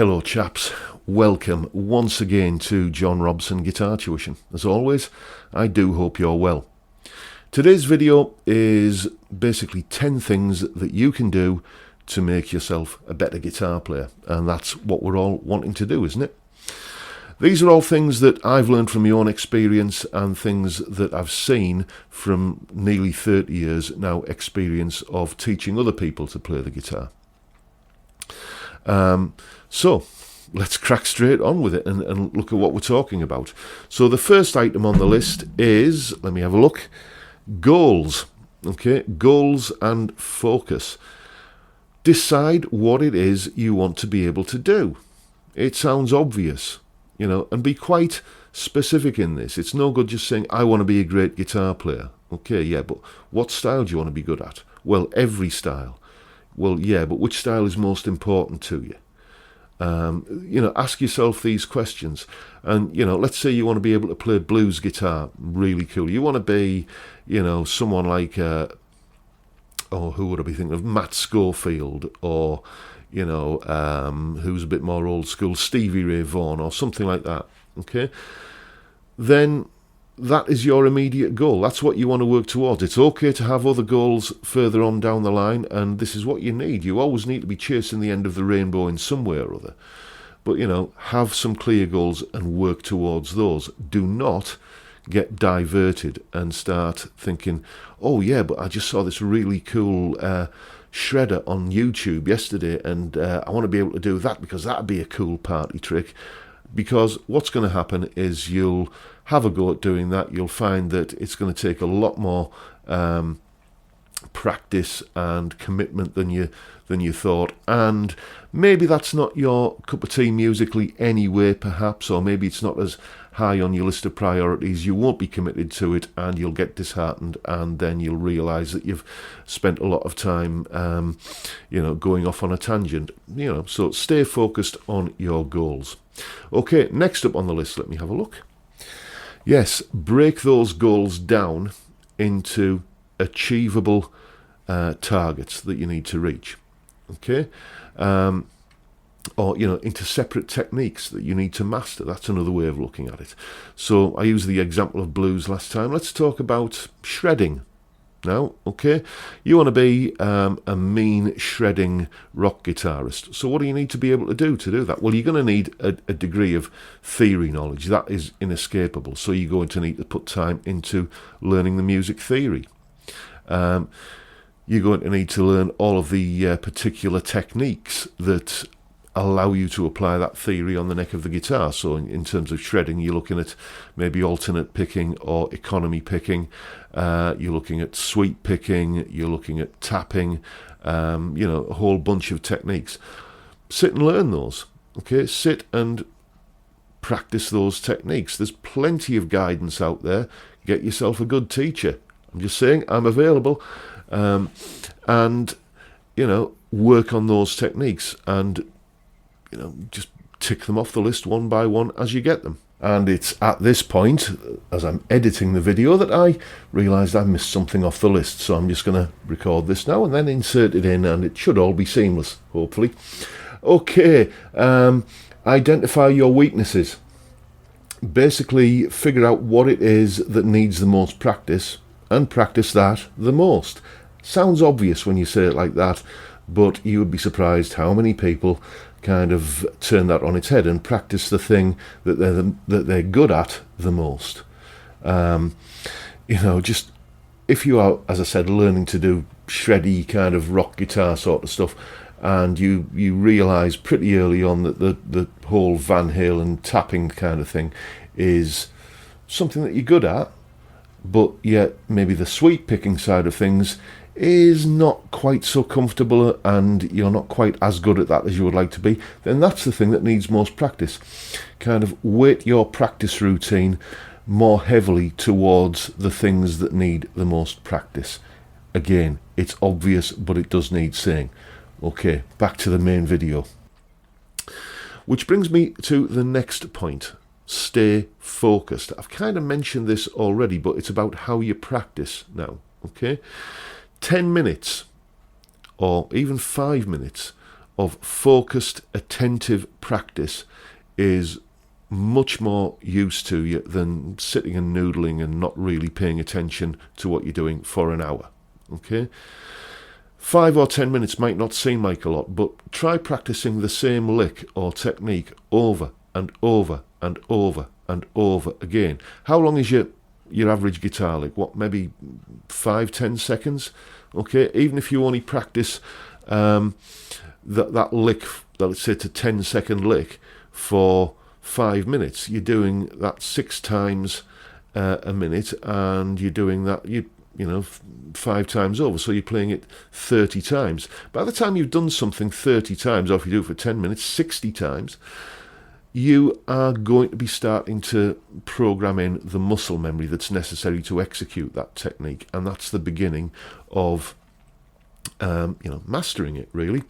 Hello chaps, welcome once again to John Robson Guitar Tuition. As always, I do hope you're well. Today's video is basically 10 things that you can do to make yourself a better guitar player, and that's what we're all wanting to do, isn't it? These are all things that I've learned from my own experience and things that I've seen from nearly 30 years now experience of teaching other people to play the guitar. So let's crack straight on with it and look at what we're talking about. So the first item on the list is, let me have a look, goals. Okay, goals and focus. Decide what it is you want to be able to do. It sounds obvious, you know, and be quite specific in this. It's no good just saying, I want to be a great guitar player. Okay, yeah, but what style do you want to be good at? Well, every style. Well, yeah, but which style is most important to you? Ask yourself these questions. And, let's say you want to be able to play blues guitar really cool. You want to be, someone like, who would I be thinking of? Matt Schofield, or, who's a bit more old school, Stevie Ray Vaughan, or something like that. Okay? Then that is your immediate goal. That's what you want to work towards. It's okay to have other goals further on down the line, and this is what you need. You always need to be chasing the end of the rainbow in some way or other. But, have some clear goals and work towards those. Do not get diverted and start thinking, oh yeah, but I just saw this really cool shredder on YouTube yesterday, and I want to be able to do that because that'd be a cool party trick. Because what's going to happen is you'll have a go at doing that. You'll find that it's going to take a lot more practice and commitment than you thought, and maybe that's not your cup of tea musically anyway, perhaps, or maybe it's not as high on your list of priorities. You won't be committed to it, and you'll get disheartened, and then you'll realise that you've spent a lot of time, going off on a tangent. So stay focused on your goals. Okay, next up on the list, let me have a look. Yes, break those goals down into achievable targets that you need to reach. Okay, or into separate techniques that you need to master. That's another way of looking at it. So I used the example of blues last time. Let's talk about shredding now. Okay, you want to be a mean shredding rock guitarist. So what do you need to be able to do that? Well, you're going to need a degree of theory knowledge. That is inescapable. So you're going to need to put time into learning the music theory. You're going to need to learn all of the particular techniques that allow you to apply that theory on the neck of the guitar. So in terms of shredding, you're looking at maybe alternate picking or economy picking. You're looking at sweep picking. You're looking at tapping. A whole bunch of techniques. Sit and learn those. Okay, sit and practice those techniques. There's plenty of guidance out there. Get yourself a good teacher. I'm just saying, I'm available. And work on those techniques and just tick them off the list one by one as you get them. And it's at this point, as I'm editing the video, that I realised I missed something off the list. So I'm just going to record this now and then insert it in, and it should all be seamless, hopefully. Okay, identify your weaknesses. Basically, figure out what it is that needs the most practice and practice that the most. Sounds obvious when you say it like that, but you would be surprised how many people kind of turn that on its head and practice the thing that they're good at the most. Just if you are, as I said, learning to do shreddy kind of rock guitar sort of stuff, and you realise pretty early on that the whole Van Halen tapping kind of thing is something that you're good at, but yet maybe the sweep picking side of things is not quite so comfortable and you're not quite as good at that as you would like to be, then that's the thing that needs most practice. Kind of weight your practice routine more heavily towards the things that need the most practice. Again, it's obvious, but it does need saying. Okay, back to the main video. Which brings me to the next point. Stay focused. I've kind of mentioned this already, but it's about how you practice now. Okay, 10 minutes or even 5 minutes of focused, attentive practice is much more use to you than sitting and noodling and not really paying attention to what you're doing for an hour. Okay? 5 or 10 minutes might not seem like a lot, but try practicing the same lick or technique over and over and over and over again. How long is your average guitar lick? What, maybe 5-10 seconds? Okay, even if you only practice that lick, let's say, to 10-second lick for 5 minutes, you're doing that 6 times a minute, and you're doing that, you know, 5 times over, so you're playing it 30 times. By the time you've done something 30 times, or if you do it for 10 minutes, 60 times, you are going to be starting to program in the muscle memory that's necessary to execute that technique, and that's the beginning of mastering it, really.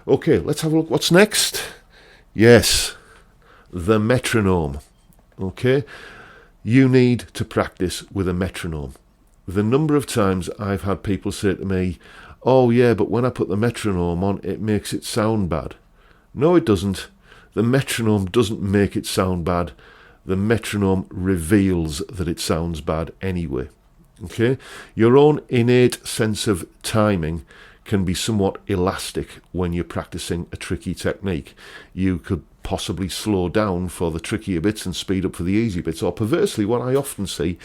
Okay, let's have a look. What's next? Yes, the metronome. Okay, you need to practice with a metronome. The number of times I've had people say to me, oh yeah, but when I put the metronome on, it makes it sound bad. No, it doesn't. The metronome doesn't make it sound bad. The metronome reveals that it sounds bad anyway. Okay? Your own innate sense of timing can be somewhat elastic when you're practicing a tricky technique. You could possibly slow down for the trickier bits and speed up for the easy bits. Or perversely, what I often see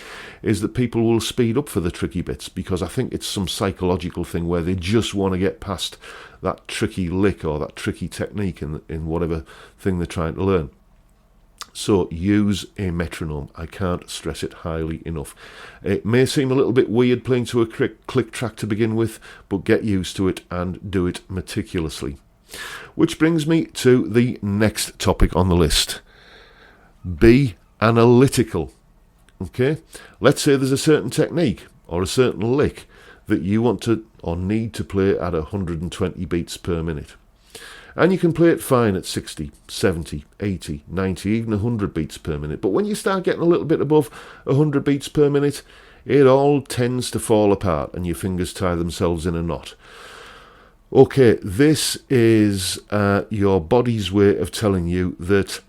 is that people will speed up for the tricky bits because I think it's some psychological thing where they just want to get past that tricky lick or that tricky technique in whatever thing they're trying to learn. So use a metronome. I can't stress it highly enough. It may seem a little bit weird playing to a click track to begin with, but get used to it and do it meticulously. Which brings me to the next topic on the list. Be analytical. Okay? Let's say there's a certain technique or a certain lick that you want to or need to play at 120 beats per minute. And you can play it fine at 60, 70, 80, 90, even 100 beats per minute. But when you start getting a little bit above 100 beats per minute, it all tends to fall apart and your fingers tie themselves in a knot. Okay, this is your body's way of telling you that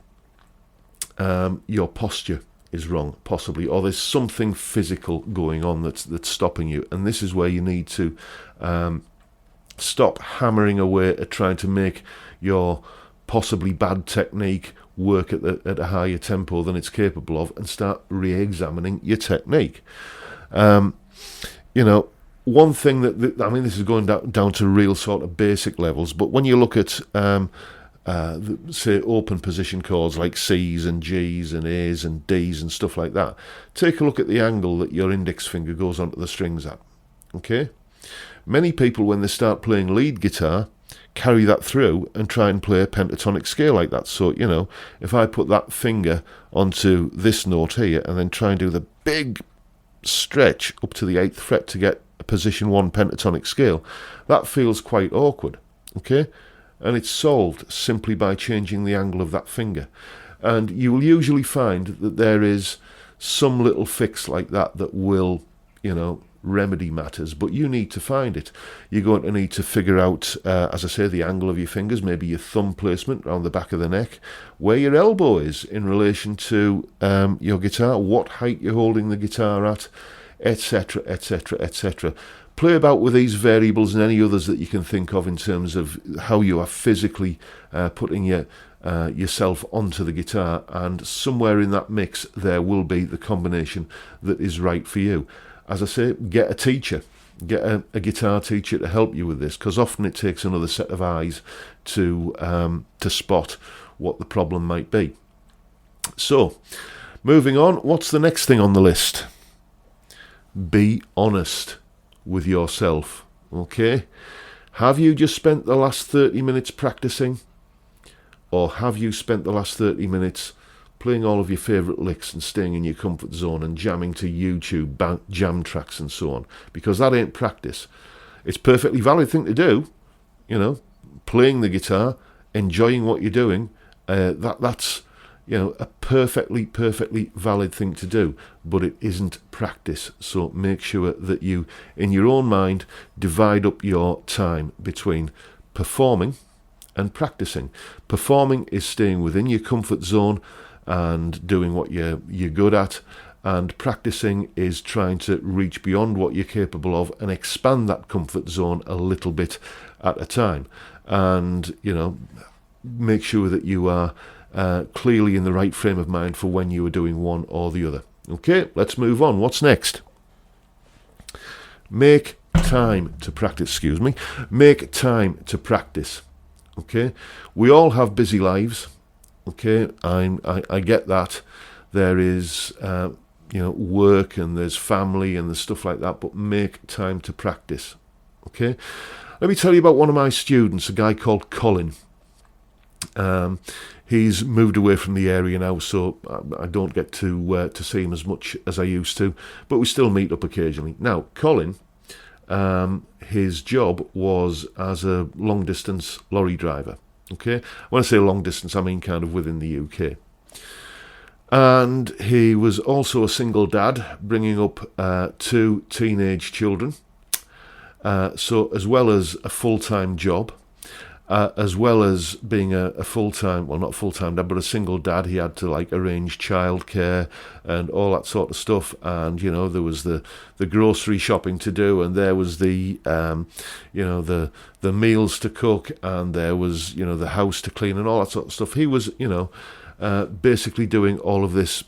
your posture is wrong, possibly, or there's something physical going on that's stopping you. And this is where you need to stop hammering away at trying to make your possibly bad technique work at a higher tempo than it's capable of, and start re-examining your technique. One thing that I mean, this is going down to real sort of basic levels, but when you look at say open position chords like C's and G's and A's and D's and stuff like that, take a look at the angle that your index finger goes onto the strings at. Okay? Many people, when they start playing lead guitar, carry that through and try and play a pentatonic scale like that. So, if I put that finger onto this note here and then try and do the big stretch up to the 8th fret to get a position 1 pentatonic scale, that feels quite awkward. Okay? And it's solved simply by changing the angle of that finger. And you will usually find that there is some little fix like that will, remedy matters, but you need to find it. You're going to need to figure out, as I say, the angle of your fingers, maybe your thumb placement around the back of the neck, where your elbow is in relation to your guitar, what height you're holding the guitar at, etc., etc., etc. Play about with these variables and any others that you can think of in terms of how you are physically putting yourself onto the guitar, and somewhere in that mix there will be the combination that is right for you. As I say, get a teacher, get a guitar teacher to help you with this, because often it takes another set of eyes to spot what the problem might be. So, moving on, what's the next thing on the list? Be honest with yourself, okay? Have you just spent the last 30 minutes practicing? Or have you spent the last 30 minutes playing all of your favourite licks and staying in your comfort zone and jamming to YouTube jam tracks and so on? Because that ain't practice. It's a perfectly valid thing to do, playing the guitar, enjoying what you're doing. That's a perfectly valid thing to do, but it isn't practice. So make sure that you, in your own mind, divide up your time between performing and practicing. Performing is staying within your comfort zone and doing what you're good at, and practicing is trying to reach beyond what you're capable of and expand that comfort zone a little bit at a time, and make sure that you are clearly in the right frame of mind for when you are doing one or the other. Okay, let's move on. What's next? Make time to practice. Make time to practice. Okay, we all have busy lives. Okay, I get that. There is work and there's family and there's stuff like that, but make time to practice. Okay, let me tell you about one of my students, a guy called Colin. He's moved away from the area now, so I don't get to see him as much as I used to, but we still meet up occasionally. Now, Colin, his job was as a long-distance lorry driver. Okay, when I say long distance, I mean kind of within the UK. And he was also a single dad, bringing up 2 teenage children. So as well as a full-time job, as well as being a full-time, well, not full-time dad, but a single dad, he had to arrange childcare and all that sort of stuff. And there was the grocery shopping to do, and there was the meals to cook, and there was the house to clean and all that sort of stuff. He was basically doing all of this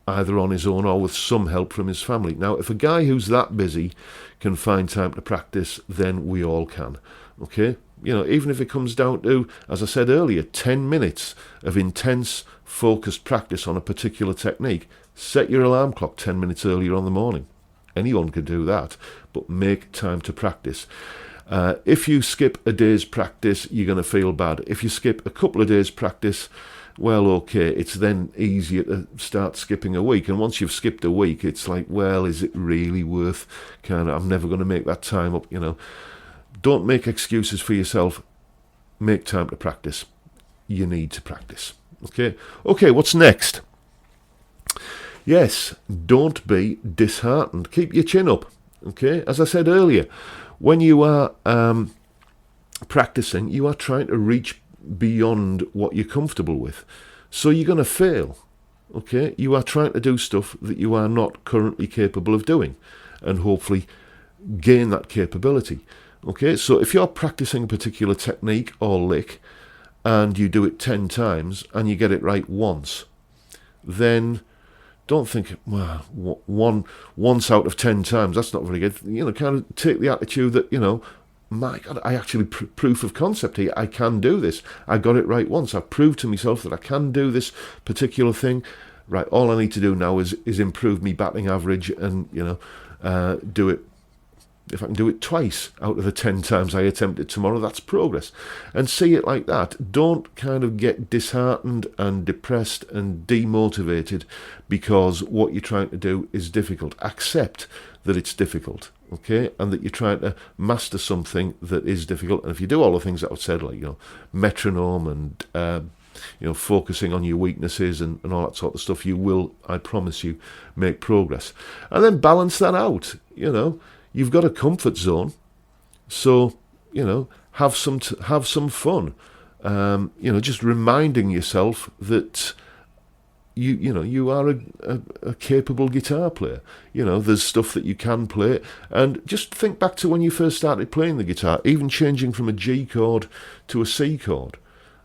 either on his own or with some help from his family. Now, if a guy who's that busy can find time to practice, then we all can. Okay. Even if it comes down to, as I said earlier, 10 minutes of intense, focused practice on a particular technique, set your alarm clock 10 minutes earlier on the morning. Anyone could do that, but make time to practice. If you skip a day's practice, you're going to feel bad. If you skip a couple of days' practice, well, okay, it's then easier to start skipping a week. And once you've skipped a week, it's like, well, is it really worth I'm never going to make that time up, Don't make excuses for yourself. Make time to practice. You need to practice. Okay, what's next? Yes, don't be disheartened. Keep your chin up. Okay, as I said earlier, when you are practicing, you are trying to reach beyond what you're comfortable with. So you're going to fail. Okay, you are trying to do stuff that you are not currently capable of doing, and hopefully gain that capability. Okay, so if you're practicing a particular technique or lick and you do it 10 times and you get it right once, then don't think, well, once out of 10 times, that's not very good. Kind of take the attitude that, my God, I actually proof of concept here. I can do this. I got it right once. I've proved to myself that I can do this particular thing. Right, all I need to do now is improve me batting average and, do it. If I can do it twice out of the 10 times I attempt it tomorrow, that's progress. And see it like that. Don't kind of get disheartened and depressed and demotivated because what you're trying to do is difficult. Accept that it's difficult, okay? And that you're trying to master something that is difficult. And if you do all the things that I've said, like, metronome and, focusing on your weaknesses and all that sort of stuff, you will, I promise you, make progress. And then balance that out, You've got a comfort zone, so have some fun. Just reminding yourself that you are a capable guitar player. There's stuff that you can play, and just think back to when you first started playing the guitar, even changing from a G chord to a C chord.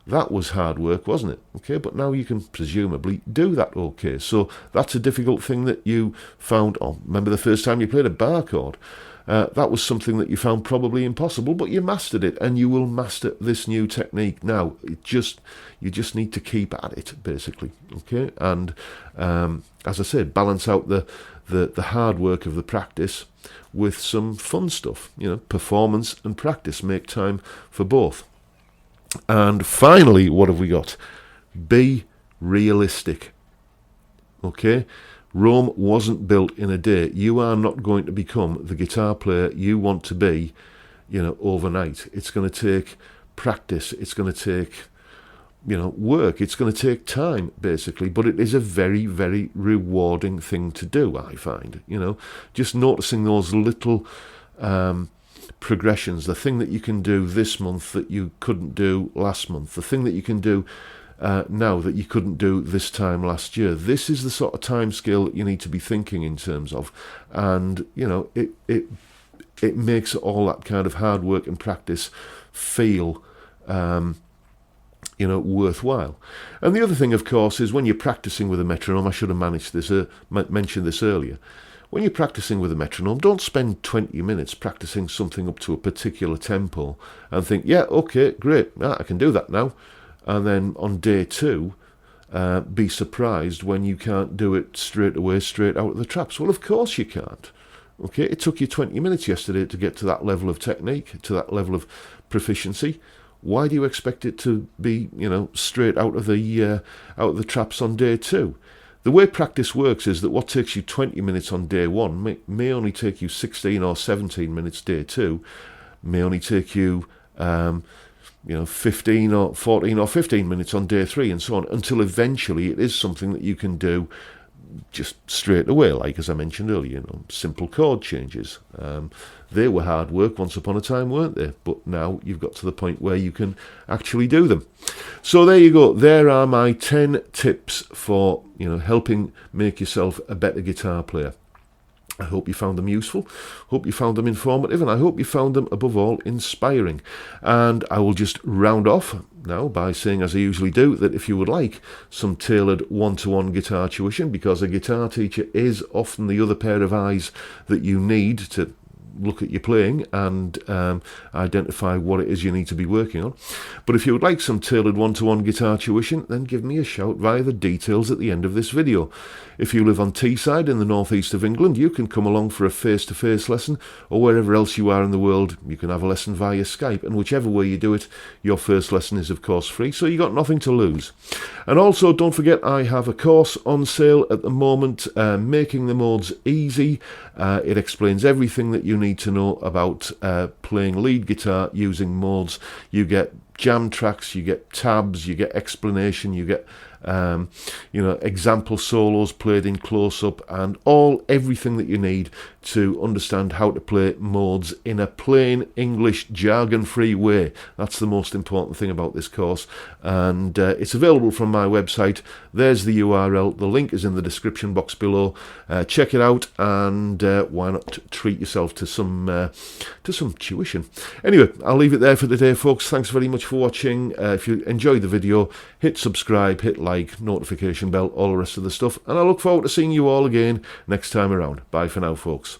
That was hard work, wasn't it? Okay, but now you can presumably do that. Okay, so that's a difficult thing that you found. Oh, remember the first time you played a bar chord? That was something that you found probably impossible, but you mastered it, and you will master this new technique now. You just need to keep at it, basically. Okay, and as I said, balance out the hard work of the practice with some fun stuff. Performance and practice. Make time for both. And finally, what have we got? Be realistic. Okay? Rome wasn't built in a day. You are not going to become the guitar player you want to be, overnight. It's going to take practice. It's going to take, work. It's going to take time, basically. But it is a very, very rewarding thing to do, I find. Just noticing those little progressions, the thing that you can do this month that you couldn't do last month, the thing that you can do now that you couldn't do this time last year. This is the sort of time scale that you need to be thinking in terms of, and it makes all that kind of hard work and practice feel worthwhile. And the other thing, of course, is when you're practicing with a metronome, I should have mentioned this earlier. When you're practicing with a metronome, don't spend 20 minutes practicing something up to a particular tempo and think, yeah, okay, great, I can do that now. And then on day 2, be surprised when you can't do it straight away, straight out of the traps. Well, of course you can't. Okay, it took you 20 minutes yesterday to get to that level of technique, to that level of proficiency. Why do you expect it to be, straight out of the traps on day 2? The way practice works is that what takes you 20 minutes on day 1 may only take you 16 or 17 minutes day 2, may only take you 15 or 14 or 15 minutes on day 3, and so on, until eventually it is something that you can do just straight away, like as I mentioned earlier, simple chord changes. They were hard work once upon a time, weren't they? But now you've got to the point where you can actually do them. So there you go. There are my 10 tips for helping make yourself a better guitar player. I hope you found them useful, hope you found them informative, and I hope you found them, above all, inspiring. And I will just round off now by saying, as I usually do, that if you would like some tailored one-to-one guitar tuition, because a guitar teacher is often the other pair of eyes that you need to look at your playing and identify what it is you need to be working on. But if you would like some tailored one-to-one guitar tuition, then give me a shout via the details at the end of this video. If you live on Teesside in the northeast of England, you can come along for a face-to-face lesson, or wherever else you are in the world, you can have a lesson via Skype, and whichever way you do it, your first lesson is of course free, so you got nothing to lose. And also, don't forget, I have a course on sale at the moment, Making the Modes Easy. It explains everything that you need to know about playing lead guitar using modes. You get jam tracks, you get tabs, you get explanation, you get example solos played in close-up, and everything that you need to understand how to play modes in a plain English jargon-free way. That's the most important thing about this course, and it's available from my website. There's the URL. The link is in the description box below. Check it out, and why not treat yourself to some tuition. Anyway, I'll leave it there for today, folks. Thanks very much for watching. If you enjoyed the video, hit subscribe, hit like, notification bell, all the rest of the stuff, and I look forward to seeing you all again next time around. Bye for now, folks.